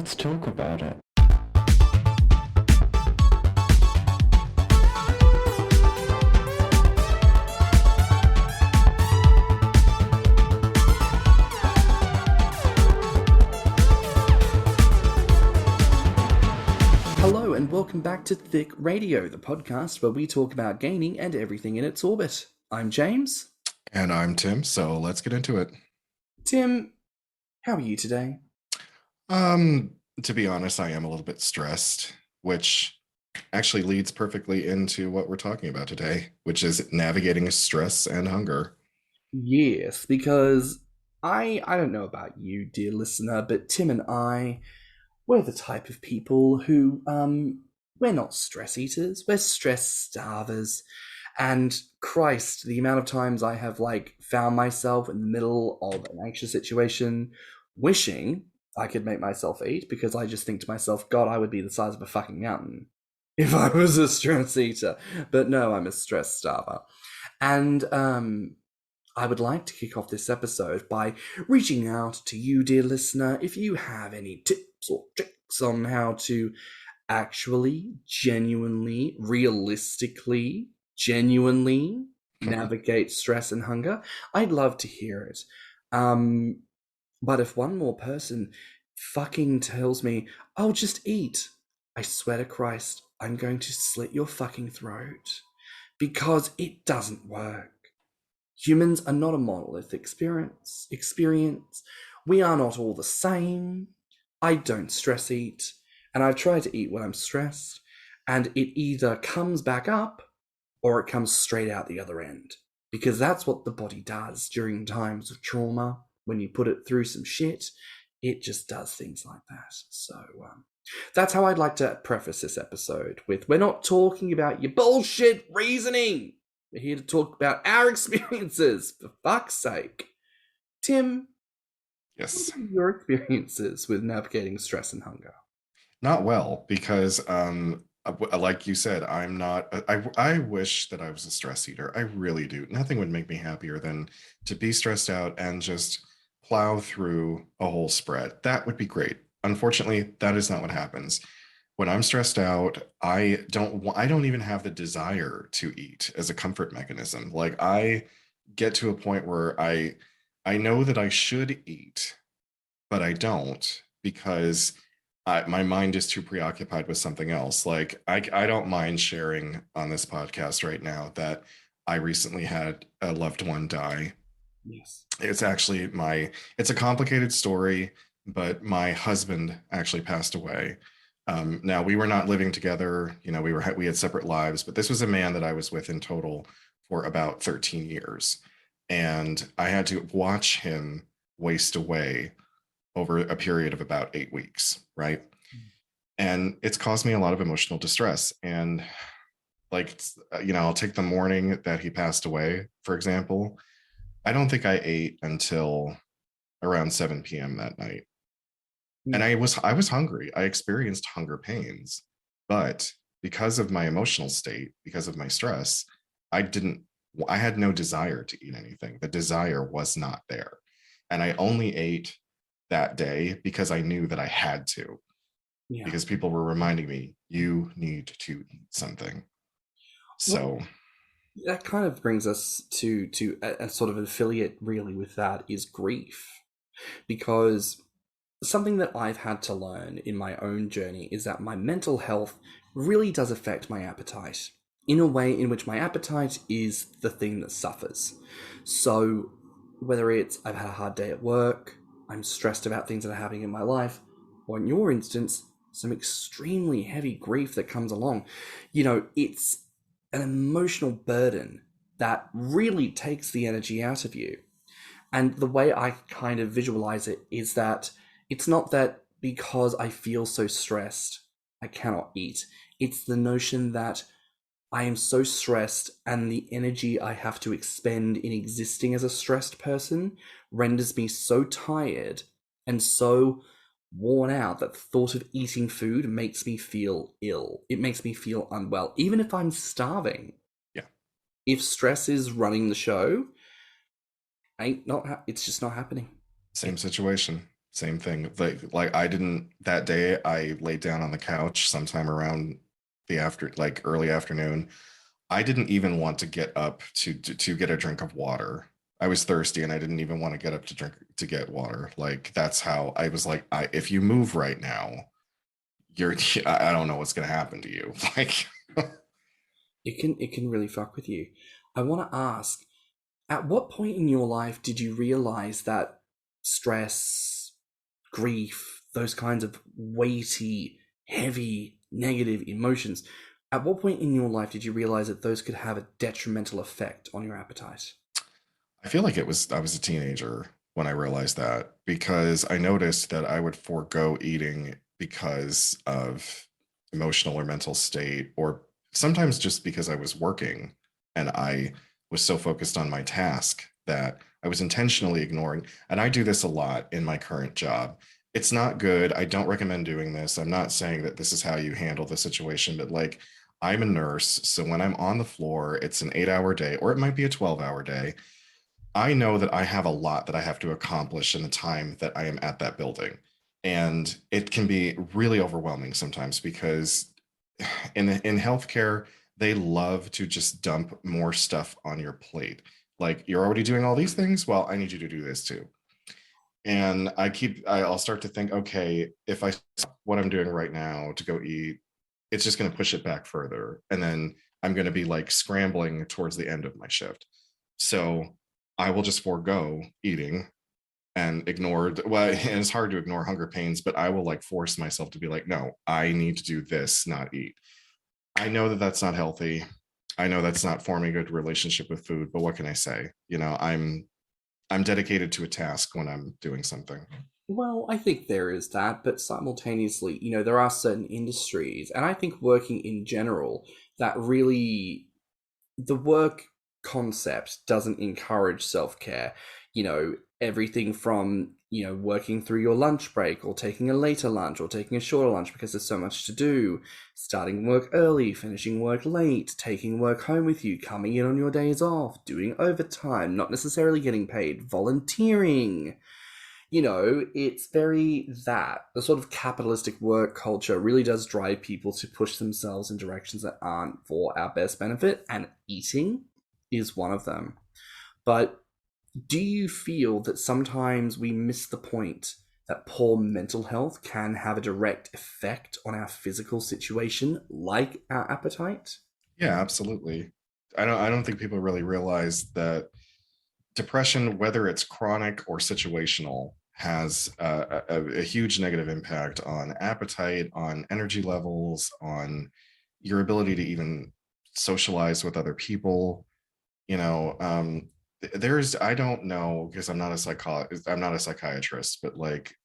let's talk about it. Hello and welcome back to Thicc Radio, the podcast where we talk about gaming and everything in its orbit. I'm James. And I'm Tim, so let's get into it. Tim, how are you today? To be honest, I am a little bit stressed, which actually leads perfectly into what we're talking about today, which is navigating stress and hunger. Yes, because I don't know about you, dear listener, but Tim and we're the type of people who, we're not stress eaters, we're stress starvers. And Christ, the amount of times I have, found myself in the middle of an anxious situation, wishing I could make myself eat, because I just think to myself, God, I would be the size of a fucking mountain if I was a stress eater. But no, I'm a stress starver. And I would like to kick off this episode by reaching out to you, dear listener, if you have any tips or tricks on how to actually, genuinely, realistically, genuinely navigate stress and hunger. I'd love to hear it. But if one more person fucking tells me, oh, just eat, I swear to Christ, I'm going to slit your fucking throat, because it doesn't work. Humans are not a monolith experience. We are not all the same. I don't stress eat, and I've tried to eat when I'm stressed, and it either comes back up or it comes straight out the other end, because that's what the body does during times of trauma. When you put it through some shit, it just does things like that. So that's how I'd like to preface this episode with, we're not talking about your bullshit reasoning. We're here to talk about our experiences, for fuck's sake. Tim, Yes. what are your experiences with navigating stress and hunger? Not well, because like you said, I'm not. I wish that I was a stress eater. I really do. Nothing would make me happier than to be stressed out and just plow through a whole spread. That would be great. Unfortunately, that is not what happens. When I'm stressed out, I don't even have the desire to eat as a comfort mechanism. Like, I get to a point where I know that I should eat, but I don't, because my mind is too preoccupied with something else. Like, I don't mind sharing on this podcast right now that I recently had a loved one die. Yes. It's actually it's a complicated story, but my husband actually passed away. Now, we were not living together, we had separate lives, but this was a man that I was with in total for about 13 years. And I had to watch him waste away over a period of about 8 weeks, right? And it's caused me a lot of emotional distress. And I'll take the morning that he passed away, for example. I don't think I ate until around 7 p.m. that night. And I was hungry. I experienced hunger pains, but because of my emotional state, because of my stress, I had no desire to eat anything. The desire was not there. And I only ate that day because I knew that I had to, because people were reminding me, you need to eat something. So that kind of brings us to a sort of affiliate really with that is grief, because something that I've had to learn in my own journey is that my mental health really does affect my appetite in a way in which my appetite is the thing that suffers. So whether it's I've had a hard day at work, I'm stressed about things that are happening in my life, or in your instance, some extremely heavy grief that comes along, it's an emotional burden that really takes the energy out of you. And the way I kind of visualize it is that it's not that because I feel so stressed, I cannot eat. It's the notion that I am so stressed, and the energy I have to expend in existing as a stressed person renders me so tired and so worn out that the thought of eating food makes me feel ill. It makes me feel unwell, even if I'm starving. Yeah. If stress is running the show, it's just not happening. Same situation. Same thing. Like I didn't that day. I laid down on the couch sometime around the after like early afternoon. I didn't even want to get up to get a drink of water. I was thirsty and I didn't even want to get up to get water. Like that's how I was like, if you move right now, you're I don't know what's gonna happen to you. Like It can really fuck with you. I want to ask, at what point in your life did you realize that stress, grief, those kinds of weighty, heavy, negative emotions, at what point in your life did you realize that those could have a detrimental effect on your appetite? I feel like I was a teenager when I realized that because I noticed that I would forego eating because of emotional or mental state, or sometimes just because I was working and I was so focused on my task that I was intentionally ignoring. And I do this a lot in my current job. It's not good. I don't recommend doing this. I'm not saying that this is how you handle the situation, but like I'm a nurse. So when I'm on the floor, it's an 8 hour day, or it might be a 12-hour day. I know that I have a lot that I have to accomplish in the time that I am at that building. And it can be really overwhelming sometimes because in healthcare, they love to just dump more stuff on your plate. Like you're already doing all these things. Well, I need you to do this too. And I'll start to think, okay, if I stop what I'm doing right now to go eat, it's just going to push it back further. And then I'm going to be like scrambling towards the end of my shift. So I will just forego eating and ignore, well, and it's hard to ignore hunger pains, but I will like force myself to be like, no, I need to do this, not eat. I know that that's not healthy. I know that's not forming a good relationship with food, but what can I say? I'm dedicated to a task when I'm doing something. Well, I think there is that, but simultaneously, there are certain industries, and I think working in general, that really the work concept doesn't encourage self-care. Everything from, working through your lunch break or taking a later lunch or taking a shorter lunch because there's so much to do, starting work early, finishing work late, taking work home with you, coming in on your days off, doing overtime, not necessarily getting paid, volunteering. It's very that the sort of capitalistic work culture really does drive people to push themselves in directions that aren't for our best benefit, and eating is one of them. But do you feel that sometimes we miss the point that poor mental health can have a direct effect on our physical situation, like our appetite? Yeah, absolutely. I don't think people really realize that depression, whether it's chronic or situational, has a huge negative impact on appetite, on energy levels, on your ability to even socialize with other people. You know, there's I don't know because I'm not a psychiatrist, but like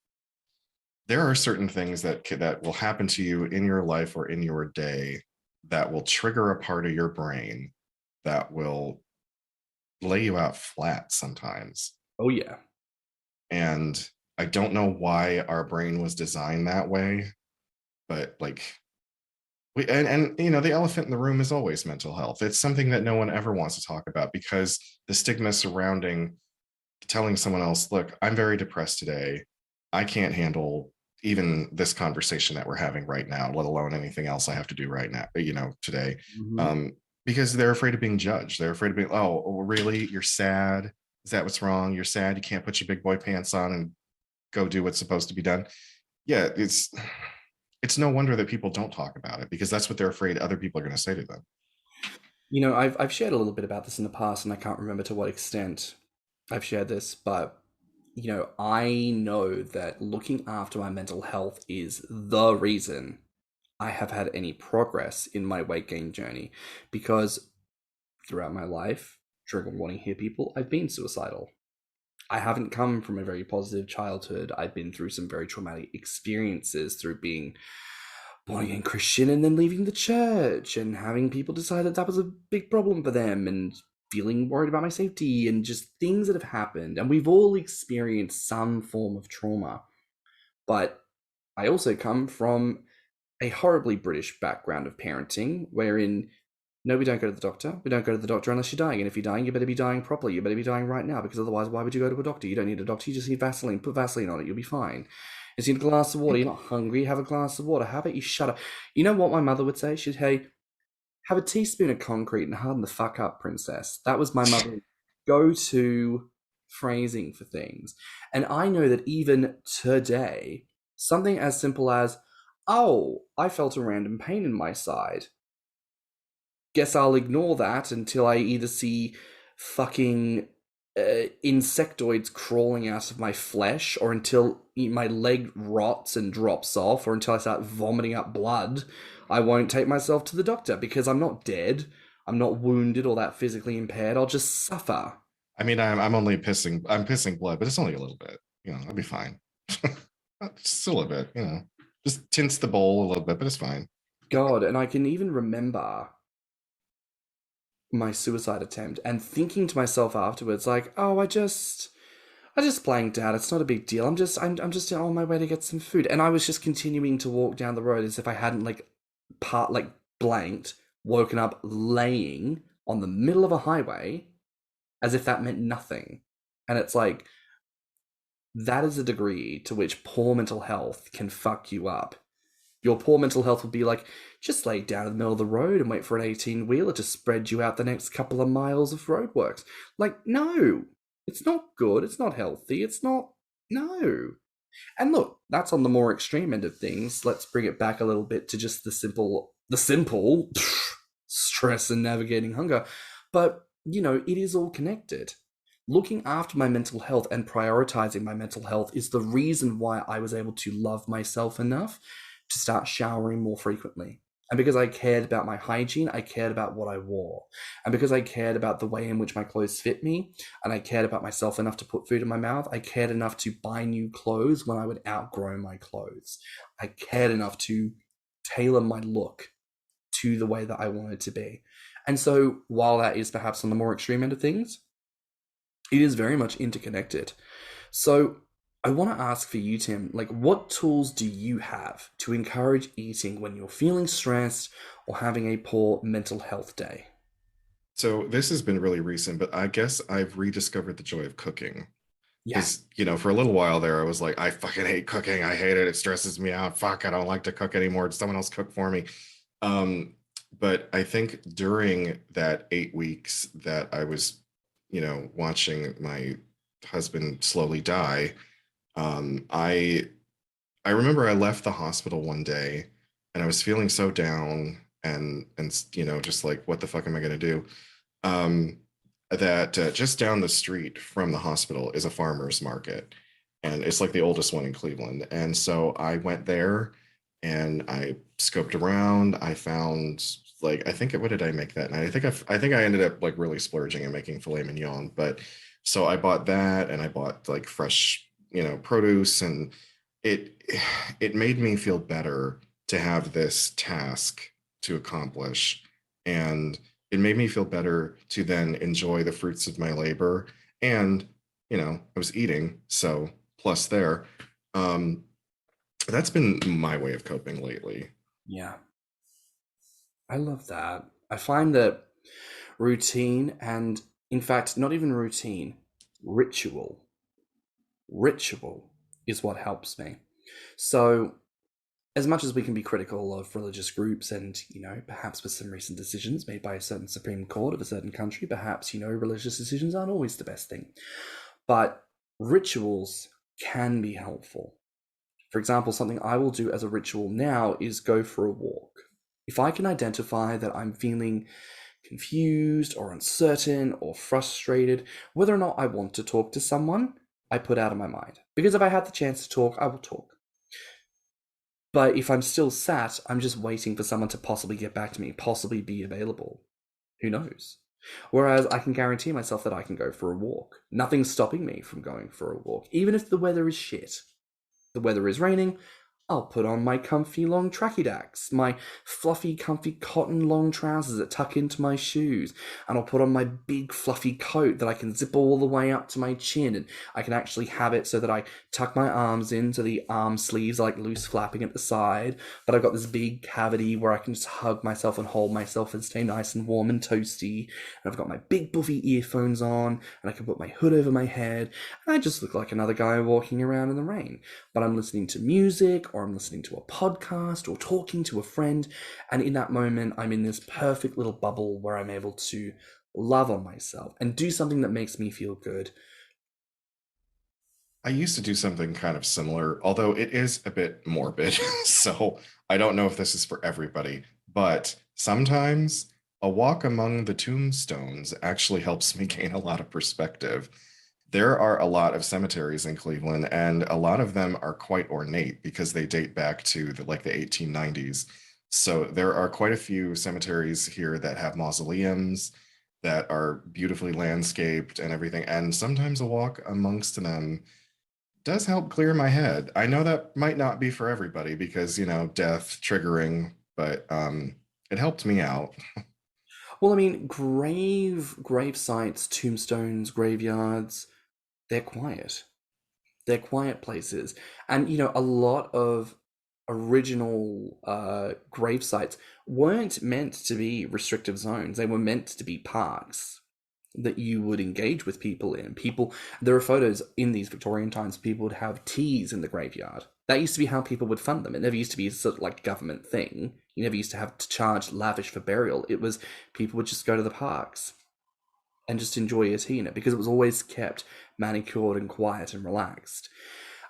there are certain things that will happen to you in your life or in your day that will trigger a part of your brain that will lay you out flat sometimes. Oh, yeah. And I don't know why our brain was designed that way, but like and the elephant in the room is always mental health. It's something that no one ever wants to talk about because the stigma surrounding telling someone else, look, I'm very depressed today. I can't handle even this conversation that we're having right now, let alone anything else I have to do right now, today. Mm-hmm. Um, because they're afraid of being judged. They're afraid of being, oh, really? You're sad? Is that what's wrong? You're sad? You can't put your big boy pants on and go do what's supposed to be done. Yeah, it's no wonder that people don't talk about it because that's what they're afraid other people are going to say to them. I've shared a little bit about this in the past, and I can't remember to what extent I've shared this, but I know that looking after my mental health is the reason I have had any progress in my weight gain journey, because throughout my life, trigger warning here, people, I've been suicidal. I haven't come from a very positive childhood. I've been through some very traumatic experiences through being born again Christian and then leaving the church and having people decide that that was a big problem for them, and feeling worried about my safety and just things that have happened. And we've all experienced some form of trauma. But I also come from a horribly British background of parenting, wherein No, we don't go to the doctor. We don't go to the doctor unless you're dying. And if you're dying, you better be dying properly. You better be dying right now, because otherwise, why would you go to a doctor? You don't need a doctor. You just need Vaseline. Put Vaseline on it. You'll be fine. You need a glass of water. You're not hungry. Have a glass of water. How about you shut up? You know what my mother would say? She'd say, have a teaspoon of concrete and harden the fuck up, princess. That was my mother's go-to phrasing for things. And I know that even today, something as simple as, oh, I felt a random pain in my side. Guess I'll ignore that until I either see fucking insectoids crawling out of my flesh, or until my leg rots and drops off, or until I start vomiting up blood. I won't take myself to the doctor because I'm not dead. I'm not wounded or that physically impaired. I'll just suffer. I mean, I'm only pissing blood, but it's only a little bit. I'll be fine. Just a little bit, Just tints the bowl a little bit, but it's fine. God, and I can even remember my suicide attempt and thinking to myself afterwards, like, oh, I just blanked out. It's not a big deal. I'm just on my way to get some food. And I was just continuing to walk down the road as if I hadn't blanked, woken up laying on the middle of a highway, as if that meant nothing. And it's like, that is a degree to which poor mental health can fuck you up. Your poor mental health would be like, just lay down in the middle of the road and wait for an 18-wheeler to spread you out the next couple of miles of roadworks. Like, no, it's not good. It's not healthy. It's not, no. And look, that's on the more extreme end of things. Let's bring it back a little bit to just the simple stress and navigating hunger. But, it is all connected. Looking after my mental health and prioritizing my mental health is the reason why I was able to love myself enough to start showering more frequently. And because I cared about my hygiene, I cared about what I wore. And because I cared about the way in which my clothes fit me, and I cared about myself enough to put food in my mouth, I cared enough to buy new clothes when I would outgrow my clothes. I cared enough to tailor my look to the way that I wanted to be. And so while that is perhaps on the more extreme end of things, it is very much interconnected. So I want to ask for you, Tim, what tools do you have to encourage eating when you're feeling stressed or having a poor mental health day? So this has been really recent, but I guess I've rediscovered the joy of cooking. Because, for a little while there, I was like, I fucking hate cooking. I hate it. It stresses me out. Fuck, I don't like to cook anymore. Someone else cook for me. But I think during that 8 weeks that I was, watching my husband slowly die, I remember I left the hospital one day and I was feeling so down and just like, what the fuck am I going to do? That just down the street from the hospital is a farmer's market, and it's like the oldest one in Cleveland. And so I went there and I scoped around. I found what did I make that night? I think I ended up really splurging and making filet mignon. But so I bought that, and I bought fresh produce, and it made me feel better to have this task to accomplish, and it made me feel better to then enjoy the fruits of my labor. And I was eating, so plus there, that's been my way of coping lately. Yeah, I love that. I find that routine, and in fact, not even routine, ritual is what helps me. So as much as we can be critical of religious groups and, perhaps with some recent decisions made by a certain Supreme Court of a certain country, perhaps, religious decisions aren't always the best thing. But rituals can be helpful. For example, something I will do as a ritual now is go for a walk. If I can identify that I'm feeling confused or uncertain or frustrated, whether or not I want to talk to someone, I put out of my mind. Because if I have the chance to talk, I will talk. But if I'm still sat, I'm just waiting for someone to possibly get back to me, possibly be available. Who knows? Whereas I can guarantee myself that I can go for a walk. Nothing's stopping me from going for a walk, even if the weather is shit. The weather is raining, I'll put on my comfy long tracky dacks, my fluffy, comfy cotton long trousers that tuck into my shoes, and I'll put on my big, fluffy coat that I can zip all the way up to my chin, and I can actually have it so that I tuck my arms in so the arm sleeves are like loose flapping at the side, but I've got this big cavity where I can just hug myself and hold myself and stay nice and warm and toasty, and I've got my big, buffy earphones on, and I can put my hood over my head, and I just look like another guy walking around in the rain. But I'm listening to music, or I'm listening to a podcast, or talking to a friend, and in that moment I'm in this perfect little bubble where I'm able to love on myself and do something that makes me feel good. I used to do something kind of similar, although it is a bit morbid. So I don't know if this is for everybody, but sometimes a walk among the tombstones actually helps me gain a lot of perspective. There are a lot of cemeteries in Cleveland, and a lot of them are quite ornate because they date back to the 1890s. So there are quite a few cemeteries here that have mausoleums that are beautifully landscaped and everything. And sometimes a walk amongst them does help clear my head. I know that might not be for everybody because, death triggering, but it helped me out. Well, I mean, grave sites, tombstones, graveyards, they're quiet. They're quiet places. And, a lot of original grave sites weren't meant to be restrictive zones. They were meant to be parks that you would engage with people in. There are photos in these Victorian times, people would have teas in the graveyard. That used to be how people would fund them. It never used to be sort of like a government thing. You never used to have to charge lavish for burial. It was people would just go to the parks and just enjoy a tea in it because it was always kept manicured and quiet and relaxed.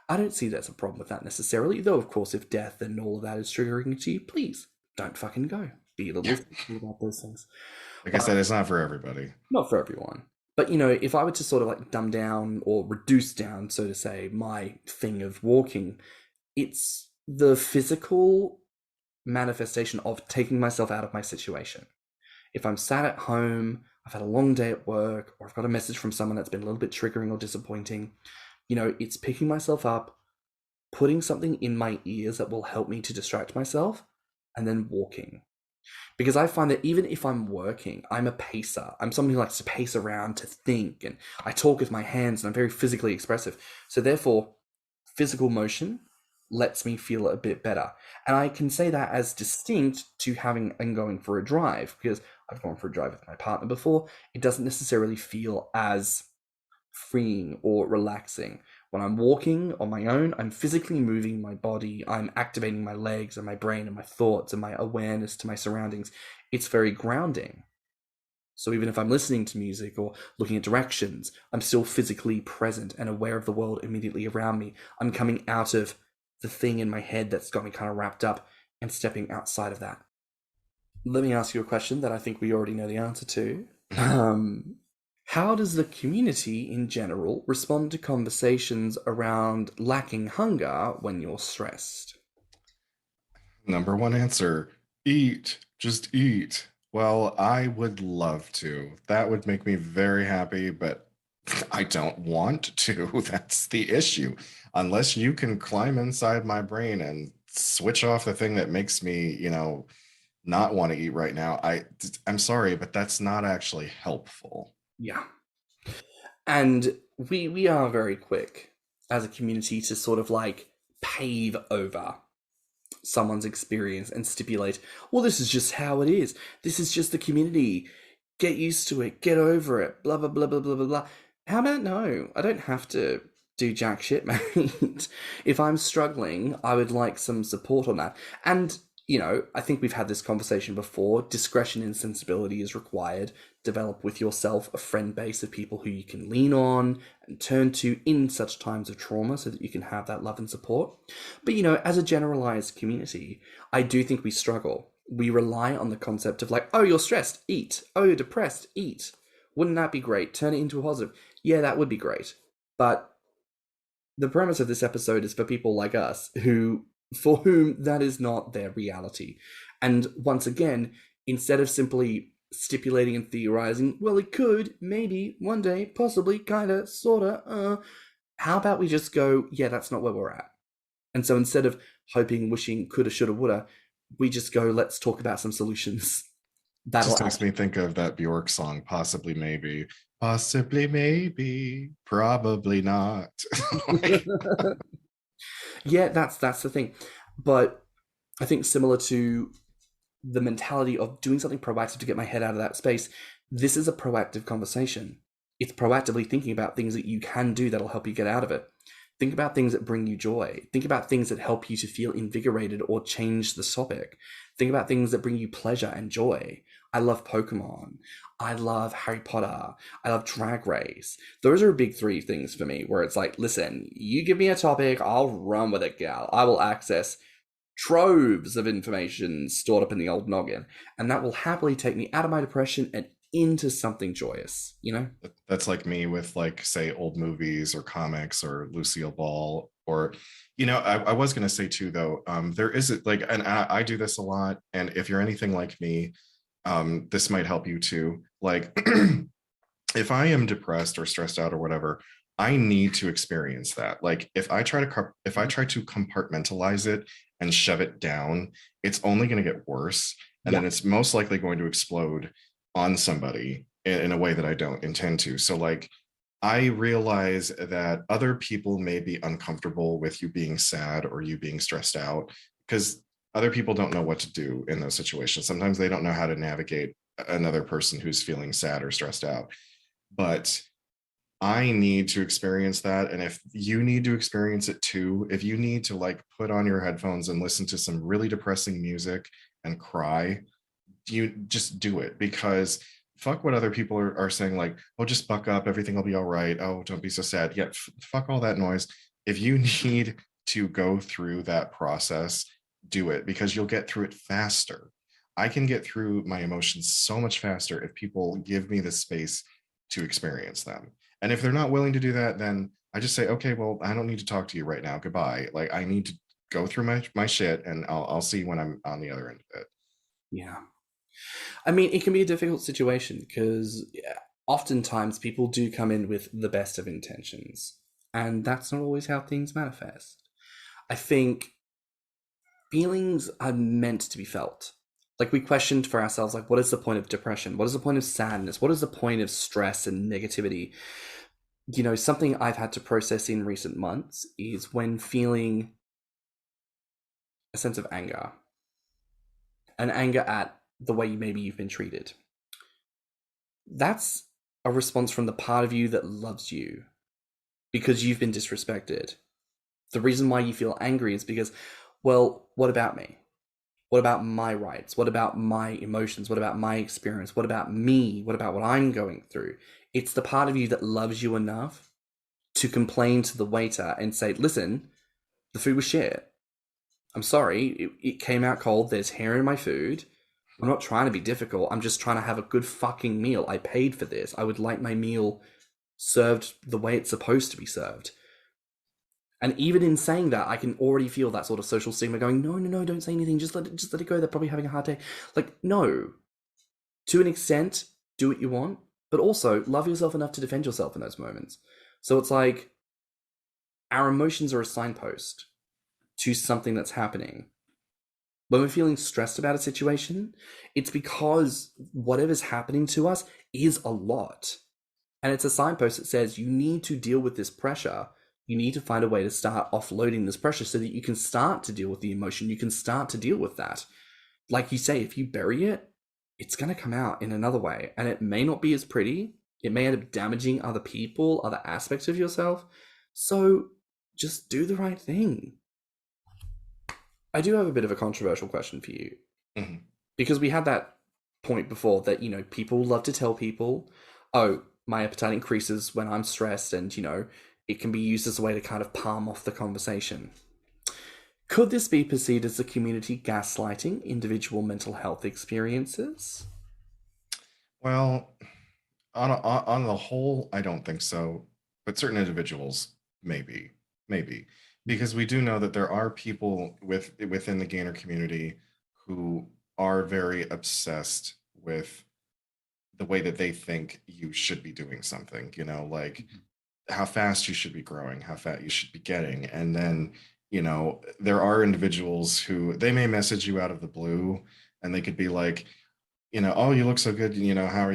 I don't see that's a problem with that necessarily, though of course if death and all of that is triggering to you, please don't fucking go. Be a little thinking about those things. Like I said, it's not for everybody. Not for everyone. But if I were to sort of like dumb down or reduce down, so to say, my thing of walking, it's the physical manifestation of taking myself out of my situation. If I'm sat at home, I've had a long day at work, or I've got a message from someone that's been a little bit triggering or disappointing, it's picking myself up, putting something in my ears that will help me to distract myself, and then walking. Because I find that even if I'm working, I'm a pacer. I'm someone who likes to pace around, to think, and I talk with my hands, and I'm very physically expressive. So therefore, physical motion lets me feel a bit better. And I can say that as distinct to having and going for a drive, because I've gone for a drive with my partner before. It doesn't necessarily feel as freeing or relaxing. When I'm walking on my own, I'm physically moving my body, I'm activating my legs and my brain and my thoughts and my awareness to my surroundings. It's very grounding. So even if I'm listening to music or looking at directions, I'm still physically present and aware of the world immediately around me. I'm coming out of the thing in my head that's got me kind of wrapped up and stepping outside of that. Let me ask you a question that I think we already know the answer to. How does the community in general respond to conversations around lacking hunger when you're stressed? Number one answer, eat, just eat. Well, I would love to. That would make me very happy, but I don't want to. That's the issue. Unless you can climb inside my brain and switch off the thing that makes me, not want to eat right now. I'm sorry, but that's not actually helpful. Yeah. And we are very quick as a community to sort of like pave over someone's experience and stipulate, well, this is just how it is. This is just the community. Get used to it. Get over it. Blah, blah, blah, blah, blah, blah, blah. How about no? I don't have to do jack shit, mate. If I'm struggling, I would like some support on that. And, I think we've had this conversation before. Discretion and sensibility is required. Develop with yourself a friend base of people who you can lean on and turn to in such times of trauma so that you can have that love and support. But, as a generalized community, I do think we struggle. We rely on the concept of like, oh, you're stressed, eat. Oh, you're depressed, eat. Wouldn't that be great? Turn it into a positive. Yeah, that would be great. But the premise of this episode is for people like us for whom that is not their reality. And once again, instead of simply stipulating and theorizing, well, it could, maybe, one day, possibly, kinda, sorta, how about we just go, yeah, that's not where we're at. And so instead of hoping, wishing, coulda, shoulda, woulda. We just go, let's talk about some solutions. That'll Just makes me think of that Bjork song, Possibly Maybe. Possibly Maybe, probably not. Like, Yeah, that's the thing. But I think similar to the mentality of doing something proactive to get my head out of that space, this is a proactive conversation. It's proactively thinking about things that you can do that'll help you get out of it. Think about things that bring you joy. Think about things that help you to feel invigorated or change the topic. Think about things that bring you pleasure and joy. I love Pokemon. I love Harry Potter. I love Drag Race. Those are big three things for me where it's like, listen, you give me a topic, I'll run with it, gal. I will access troves of information stored up in the old noggin, and that will happily take me out of my depression and into something joyous, you know? that's like me with, like, say, old movies or comics or Lucille Ball, or, I was going to say too, though, there is like, and I do this a lot. And if you're anything like me, this might help you too. Like, if I am depressed or stressed out or whatever, I need to experience that. Like, if I try to compartmentalize it and shove it down, it's only going to get worse, and then it's most likely going to explode on somebody in a way that I don't intend to. So, like, I realize that other people may be uncomfortable with you being sad or you being stressed out, because other people don't know what to do in those situations. Sometimes they don't know how to navigate another person who's feeling sad or stressed out. But I need to experience that. And if you need to experience it too, if you need to, like, put on your headphones and listen to some really depressing music and cry, you just do it. Because fuck what other people are saying, like, oh, just buck up, everything will be all right, oh, don't be so sad. Yeah, fuck all that noise. If you need to go through that process, do it, because you'll get through it faster. I can get through my emotions so much faster if people give me the space to experience them. And if they're not willing to do that, then I just say, okay, well, I don't need to talk to you right now, goodbye. Like, I need to go through my shit, and I'll see when I'm on the other end of it. Yeah. I mean, it can be a difficult situation because oftentimes people do come in with the best of intentions, and that's not always how things manifest. I think feelings are meant to be felt. Like, we questioned for ourselves, like, what is the point of depression? What is the point of sadness? What is the point of stress and negativity? Something I've had to process in recent months is when feeling a sense of anger, and anger at the way maybe you've been treated. That's a response from the part of you that loves you because you've been disrespected. The reason why you feel angry is because, well, what about me? What about my rights? What about my emotions? What about my experience? What about me? What about what I'm going through? It's the part of you that loves you enough to complain to the waiter and say, listen, the food was shit. I'm sorry, it came out cold. There's hair in my food. I'm not trying to be difficult. I'm just trying to have a good fucking meal. I paid for this. I would like my meal served the way it's supposed to be served. And even in saying that, I can already feel that sort of social stigma going, no, don't say anything. Just let it go. They're probably having a hard day. Like, no. To an extent, do what you want, but also love yourself enough to defend yourself in those moments. So it's like, our emotions are a signpost to something that's happening. When we're feeling stressed about a situation, it's because whatever's happening to us is a lot. And it's a signpost that says you need to deal with this pressure. You need to find a way to start offloading this pressure so that you can start to deal with the emotion. You can start to deal with that. Like you say, if you bury it, it's going to come out in another way. And it may not be as pretty. It may end up damaging other people, other aspects of yourself. So just do the right thing. I do have a bit of a controversial question for you. Mm-hmm. Because we had that point before that, people love to tell people, oh, my appetite increases when I'm stressed, and, it can be used as a way to kind of palm off the conversation. Could this be perceived as the community gaslighting individual mental health experiences? Well, on the whole, I don't think so. But certain individuals, maybe, because we do know that there are people within the gainer community who are very obsessed with the way that they think you should be doing something. Like how fast you should be growing, how fast you should be getting, and then there are individuals who they may message you out of the blue and they could be like, oh, you look so good,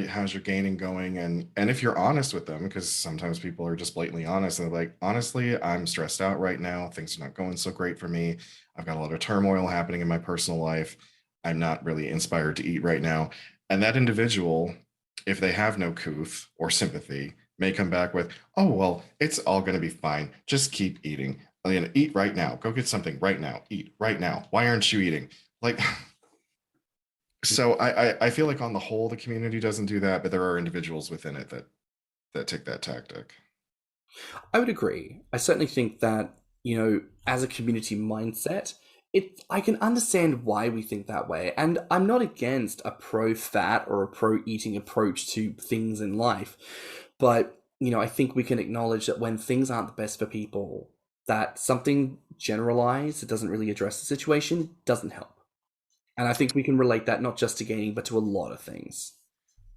how's your gaining going? And if you're honest with them, because sometimes people are just blatantly honest, and they're like, honestly, I'm stressed out right now. Things are not going so great for me. I've got a lot of turmoil happening in my personal life. I'm not really inspired to eat right now. And that individual, if they have no couth or sympathy, may come back with, oh, well, it's all going to be fine. Just keep eating. Eat right now. Go get something right now. Eat right now. Why aren't you eating? Like, so I feel like on the whole, the community doesn't do that, but there are individuals within it that take that tactic. I would agree. I certainly think that, as a community mindset, I can understand why we think that way. And I'm not against a pro-fat or a pro-eating approach to things in life. But, I think we can acknowledge that when things aren't the best for people, that something generalized that doesn't really address the situation doesn't help. And I think we can relate that not just to gaining, but to a lot of things.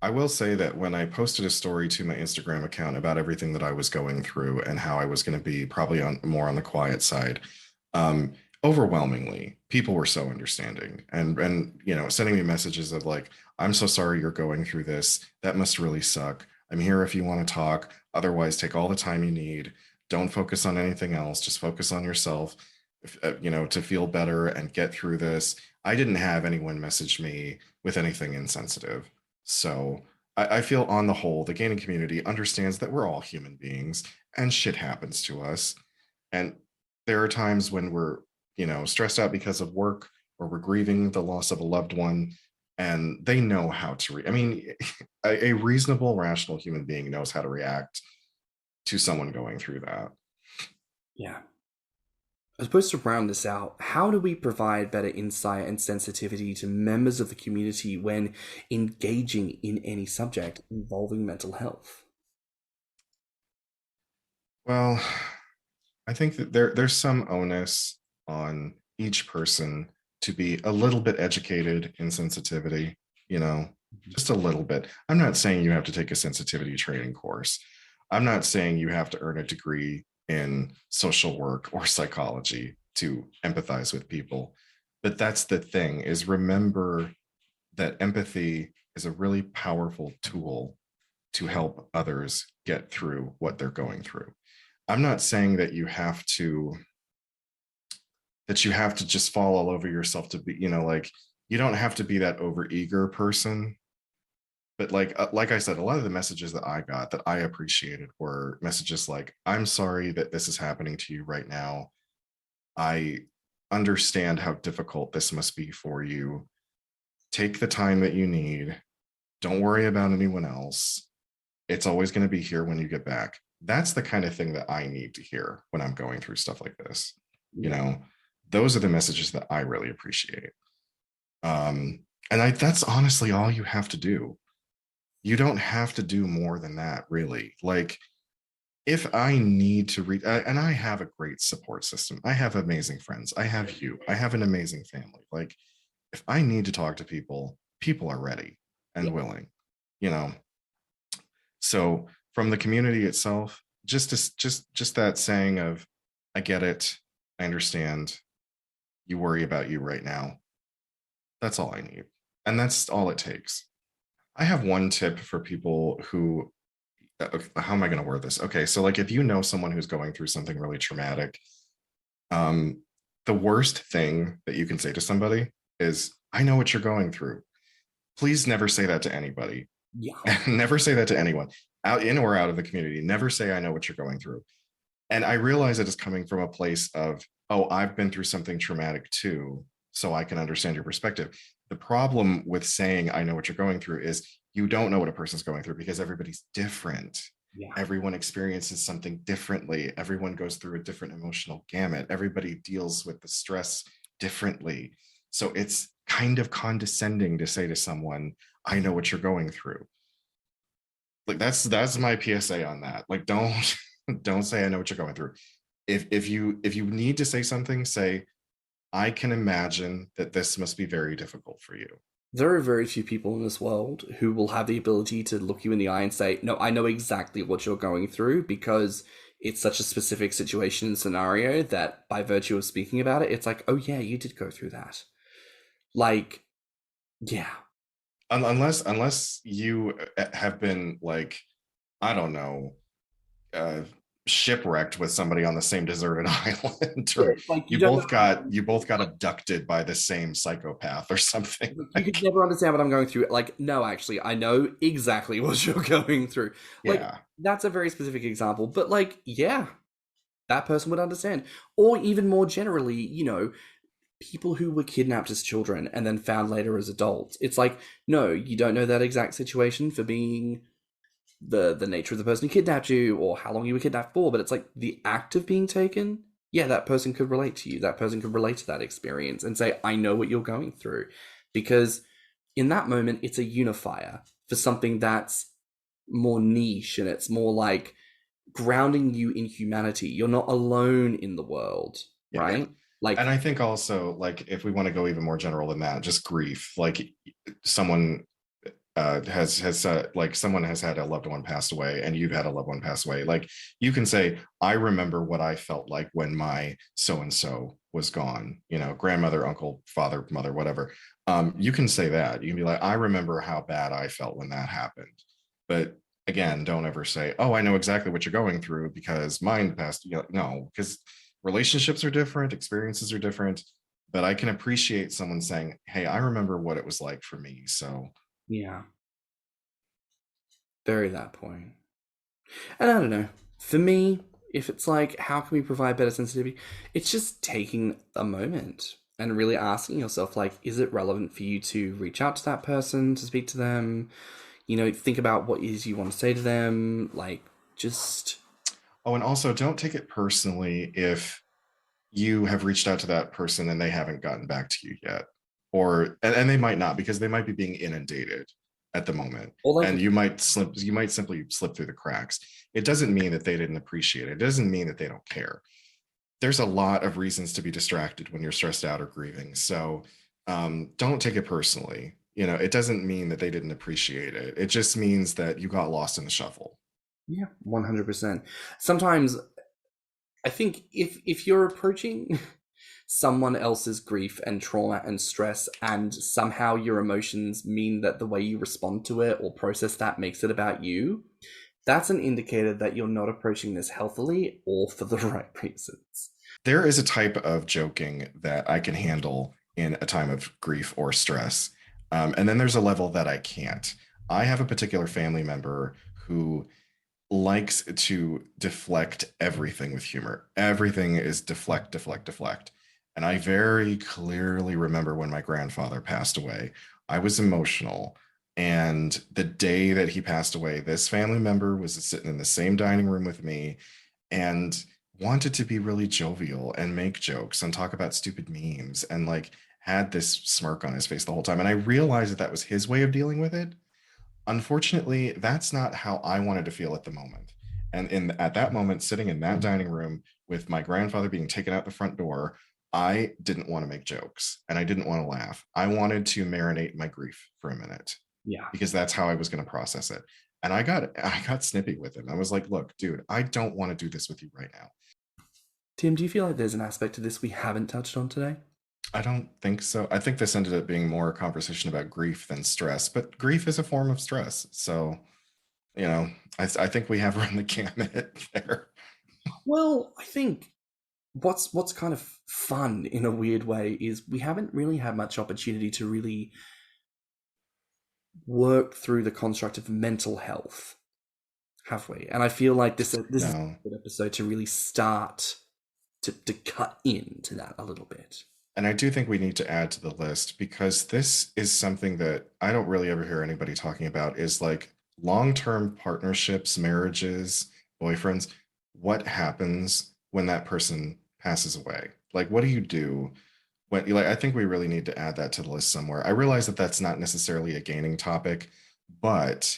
I will say that when I posted a story to my Instagram account about everything that I was going through and how I was going to be probably more on the quiet side, um, overwhelmingly, people were so understanding and sending me messages of like, I'm so sorry you're going through this. That must really suck. I'm here if you want to talk. Otherwise, take all the time you need. Don't focus on anything else. Just focus on yourself, to feel better and get through this. I didn't have anyone message me with anything insensitive. So I feel on the whole, the gaining community understands that we're all human beings and shit happens to us. And there are times when we're, stressed out because of work or we're grieving the loss of a loved one. And they know how to, a reasonable, rational human being knows how to react to someone going through that. Yeah. As opposed to round this out, how do we provide better insight and sensitivity to members of the community when engaging in any subject involving mental health? Well, I think that there's some onus on each person to be a little bit educated in sensitivity, just a little bit. I'm not saying you have to take a sensitivity training course. I'm not saying you have to earn a degree in social work or psychology to empathize with people. But that's the thing, is remember that empathy is a really powerful tool to help others get through what they're going through. I'm not saying that you have to just fall all over yourself to be, like, you don't have to be that overeager person. But like I said, a lot of the messages that I got that I appreciated were messages like, I'm sorry that this is happening to you right now. I understand how difficult this must be for you. Take the time that you need. Don't worry about anyone else. It's always going to be here when you get back. That's the kind of thing that I need to hear when I'm going through stuff like this. Those are the messages that I really appreciate. That's honestly all you have to do. You don't have to do more than that, really. Like, if I need to read, and I have a great support system, I have amazing friends, I have you, I have an amazing family. Like, if I need to talk to people, people are ready and willing, So from the community itself, just that saying of, I get it, I understand, you worry about you right now. That's all I need. And that's all it takes. I have one tip for people who, how am I going to word this? Okay, so like if you know someone who's going through something really traumatic, the worst thing that you can say to somebody is, I know what you're going through. Please never say that to anybody. Yeah. Never say that to anyone, out in or out of the community. Never say, I know what you're going through. And I realize it is coming from a place of, oh, I've been through something traumatic too, so I can understand your perspective. The problem with saying, I know what you're going through, is you don't know what a person's going through because everybody's different. Yeah. Everyone experiences something differently. Everyone goes through a different emotional gamut. Everybody deals with the stress differently. So it's kind of condescending to say to someone, I know what you're going through. Like, that's my PSA on that. Like, don't say I know what you're going through. If you need to say something, say, I can imagine that this must be very difficult for you. There are very few people in this world who will have the ability to look you in the eye and say, no, I know exactly what you're going through, because it's such a specific situation and scenario that by virtue of speaking about it, it's like, oh yeah, you did go through that. Like, yeah. Unless you have been like, I don't know, uh, shipwrecked with somebody on the same deserted island, Yeah, or like you don't know what I'm going you through. both got abducted by the same psychopath or something. Like, you could Like, never understand what I'm going through. Like, no, actually, I know exactly what you're going through. Like, yeah, that's a very specific example, but like, yeah, that person would understand. Or even more generally, people who were kidnapped as children and then found later as adults. It's like, no, you don't know that exact situation for being the nature of the person who kidnapped you or how long you were kidnapped for, but it's like the act of being taken. Yeah, that person could relate to you. That person could relate to that experience and say, I know what you're going through. Because in that moment, it's a unifier for something that's more niche and it's more like grounding you in humanity. You're not alone in the world, yeah. right? And Like, I think also, like, if we want to go even more general than that, just grief. Like, someone has like, someone has had a loved one pass away, and you've had a loved one pass away. Like, you can say, I remember what I felt like when my so and so was gone. Grandmother, uncle, father, mother, whatever. You can say that. You can be like, I remember how bad I felt when that happened. But again, don't ever say, oh, I know exactly what you're going through because mine passed. No, because relationships are different, experiences are different. But I can appreciate someone saying, hey, I remember what it was like for me. So yeah, very that point. And I don't know. For me, if it's like, how can we provide better sensitivity? It's just taking a moment and really asking yourself, like, is it relevant for you to reach out to that person, to speak to them? Think about what it is you want to say to them. Like, just. oh, and also don't take it personally if you have reached out to that person and they haven't gotten back to you yet. And they might not, because they might be being inundated at the moment. Or they And could. you might simply slip through the cracks. It doesn't mean that they didn't appreciate it. It doesn't mean that they don't care. There's a lot of reasons to be distracted when you're stressed out or grieving. So don't take it personally. It doesn't mean that they didn't appreciate it. It just means that you got lost in the shuffle. Yeah, 100%. Sometimes I think if you're approaching someone else's grief and trauma and stress, and somehow your emotions mean that the way you respond to it or process that makes it about you, that's an indicator that you're not approaching this healthily or for the right reasons. There is a type of joking that I can handle in a time of grief or stress. And then there's a level that I can't. I have a particular family member who likes to deflect everything with humor. Everything is deflect, deflect, deflect. And I very clearly remember when my grandfather passed away, I was emotional. And the day that he passed away, this family member was sitting in the same dining room with me and wanted to be really jovial and make jokes and talk about stupid memes, and like had this smirk on his face the whole time. And I realized that that was his way of dealing with it. Unfortunately, that's not how I wanted to feel at the moment. And at that moment, sitting in that dining room with my grandfather being taken out the front door, I didn't want to make jokes and I didn't want to laugh. I wanted to marinate my grief for a minute Yeah. because that's how I was going to process it. And I got snippy with him. I was like, look, dude, I don't want to do this with you right now. Tim, do you feel like there's an aspect to this we haven't touched on today? I don't think so. I think this ended up being more a conversation about grief than stress, but grief is a form of stress. So, you know, I think we have run the gamut there. Well, I think what's kind of fun in a weird way is we haven't really had much opportunity to really work through the construct of mental health, have we? And I feel like this is No. a good episode to really start to cut into that a little bit. And I do think we need to add to the list, because this is something that I don't really ever hear anybody talking about, is like long-term partnerships, marriages, boyfriends. What happens when that person passes away? Like, what do you do when, like, I think we really need to add that to the list somewhere. I realize that that's not necessarily a gaining topic, but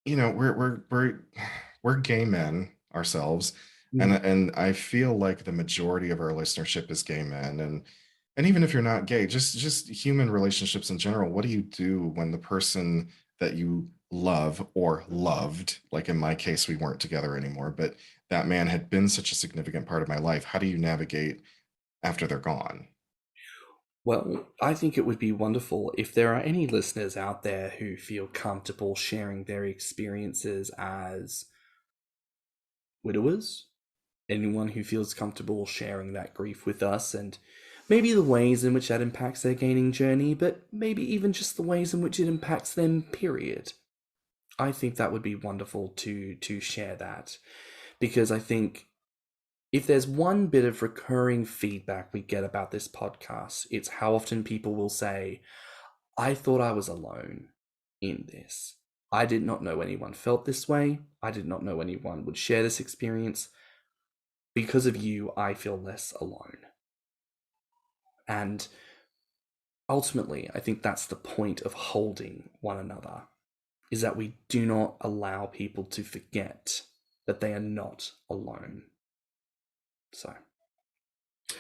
we're gay men ourselves, and Mm. I feel like the majority of our listenership is gay men, and even if you're not gay, just human relationships in general. What do you do when the person that you love or loved, like in my case, we weren't together anymore, but that man had been such a significant part of my life. How do you navigate after they're gone? Well, I think it would be wonderful if there are any listeners out there who feel comfortable sharing their experiences as widowers. Anyone who feels comfortable sharing that grief with us, and maybe the ways in which that impacts their gaining journey, but maybe even just the ways in which it impacts them, period. I think that would be wonderful to share that, because I think if there's one bit of recurring feedback we get about this podcast, it's how often people will say, I thought I was alone in this. I did not know anyone felt this way. I did not know anyone would share this experience. Because of you, I feel less alone. And ultimately, I think that's the point of holding one another, is that we do not allow people to forget that they are not alone. So,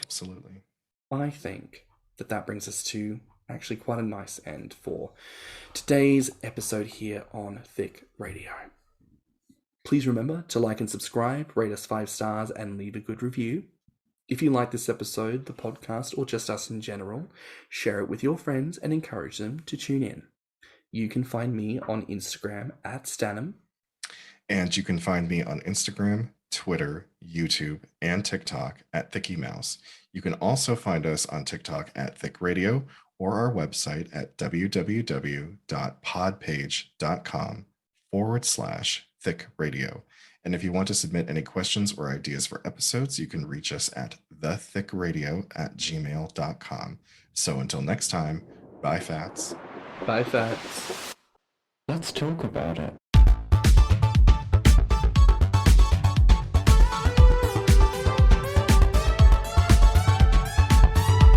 Absolutely. I think that brings us to actually quite a nice end for today's episode here on Thicc Radio. Please remember to like and subscribe, rate us 5 stars, and leave a good review. If you like this episode, the podcast, or just us in general, share it with your friends and encourage them to tune in. You can find me on Instagram at stannnum. And you can find me on Instagram, Twitter, YouTube, and TikTok at ThiccyMouse. You can also find us on TikTok at Thicc Radio or our website at www.podpage.com/Thicc Radio. And if you want to submit any questions or ideas for episodes, you can reach us at thiccradio@gmail.com. So until next time, bye, Fats. Bye, Fats. Let's talk about it.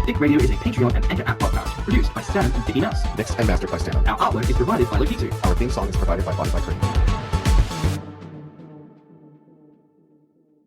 Thicc Radio is a Patreon and Anchor app podcast produced by Stan and Thiccy Mouse. Mixed and mastered by stannnum. Our artwork is provided by Lokitu. Our theme song is provided by Spotify.